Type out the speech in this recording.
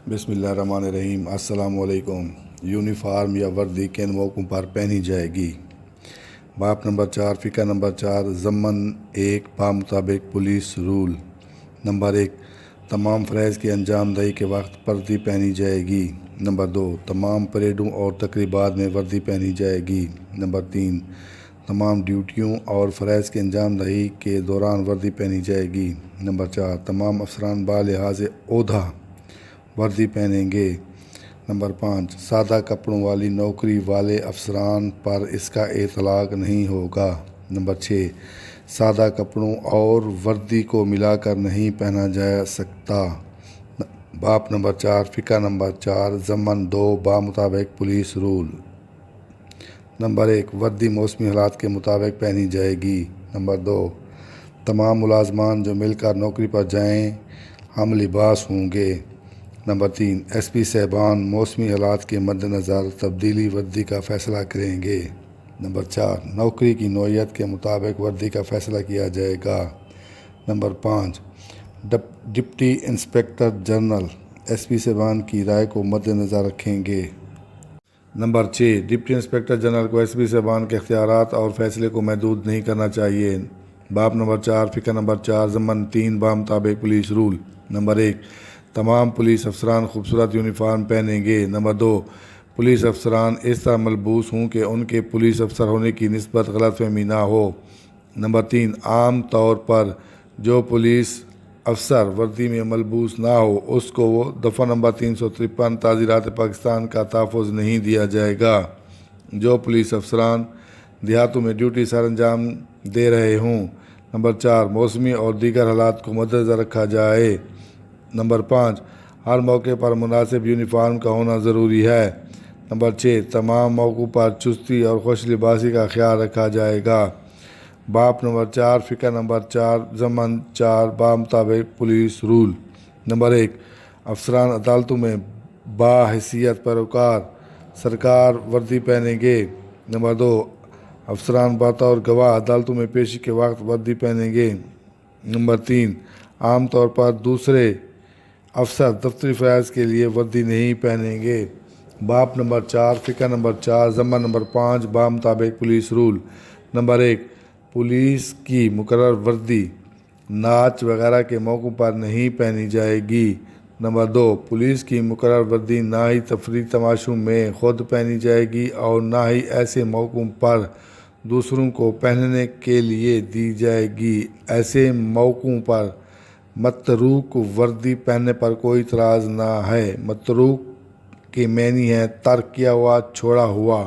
بسم اللہ الرحمن الرحیم۔ السلام علیکم۔ یونیفارم یا وردی کن موقعوں پر پہنی جائے گی؟ باب نمبر 4، فقرہ نمبر 4، ضمن 1، بمطابق پولیس رول۔ نمبر 1، تمام فرائض کی انجام دہی کے وقت وردی پہنی جائے گی۔ نمبر 2، تمام پریڈوں اور تقریبات میں وردی پہنی جائے گی۔ نمبر 3، تمام ڈیوٹیوں اور فرائض کی انجام دہی کے دوران وردی پہنی جائے گی۔ نمبر 4، تمام افسران بلحاظ عہدہ وردی پہنیں گے۔ نمبر 5، سادہ کپڑوں والی نوکری والے افسران پر اس کا اطلاق نہیں ہوگا۔ نمبر 6، سادہ کپڑوں اور وردی کو ملا کر نہیں پہنا جا سکتا۔ باب نمبر 4، فقرہ نمبر 4، ضمن 2، بمطابق پولیس رول۔ نمبر 1، وردی موسمی حالات کے مطابق پہنی جائے گی۔ نمبر 2، تمام ملازمان جو مل کر نوکری پر جائیں ہم لباس ہوں گے۔ نمبر 3، ایس پی صاحبان موسمی حالات کے مد نظر تبدیلی وردی کا فیصلہ کریں گے۔ نمبر 4، نوکری کی نوعیت کے مطابق وردی کا فیصلہ کیا جائے گا۔ Number 5، deputy inspector general S P صاحبان کی رائے کو مد نظر رکھیں گے۔ نمبر 6، ڈپٹی انسپکٹر جنرل کو ایس پی صاحبان کے اختیارات اور فیصلے کو محدود نہیں کرنا چاہیے۔ باب نمبر 4، فقرہ نمبر 4، ضمن 3، بمطابق پولیس رول۔ نمبر 1، تمام پولیس افسران خوبصورت یونیفارم پہنیں گے۔ نمبر 2، پولیس افسران اس طرح ملبوس ہوں کہ ان کے پولیس افسر ہونے کی نسبت غلط فہمی نہ ہو۔ نمبر 3، عام طور پر جو پولیس افسر وردی میں ملبوس نہ ہو اس کو دفعہ نمبر 353 تعزیرات پاکستان کا تحفظ نہیں دیا جائے گا۔ جو پولیس افسران دیہاتوں میں ڈیوٹی سر انجام دے رہے ہوں۔ نمبر 4، موسمی اور دیگر حالات کو مدنظر رکھا جائے۔ نمبر 5، ہر موقع پر مناسب یونیفارم کا ہونا ضروری ہے۔ نمبر 6، تمام موقعوں پر چستی اور خوش لباسی کا خیال رکھا جائے گا۔ باب نمبر 4، فقرہ نمبر 4، ضمن 4، بمطابق پولیس رول۔ نمبر 1، افسران عدالتوں میں باحیثیت پیروکار سرکار وردی پہنیں گے۔ نمبر 2، افسران بطور گواہ عدالتوں میں پیشی کے وقت وردی پہنیں گے۔ نمبر 3، عام طور پر دوسرے افسر دفتری فرائض کے لیے وردی نہیں پہنیں گے۔ باب نمبر 4، فقرہ نمبر 4، ضمن نمبر 5، بمطابق پولیس رول۔ نمبر 1، پولیس کی مقرر وردی ناچ وغیرہ کے موقعوں پر نہیں پہنی جائے گی۔ نمبر 2، پولیس کی مقرر وردی نہ ہی تفریحی تماشوں میں خود پہنی جائے گی اور نہ ہی ایسے موقعوں پر دوسروں کو پہننے کے لیے دی جائے گی۔ ایسے موقعوں پر متروک وردی پہننے پر کوئی اعتراض نہ ہے۔ متروک کے معنی ہے ترک کیا ہوا، چھوڑا ہوا۔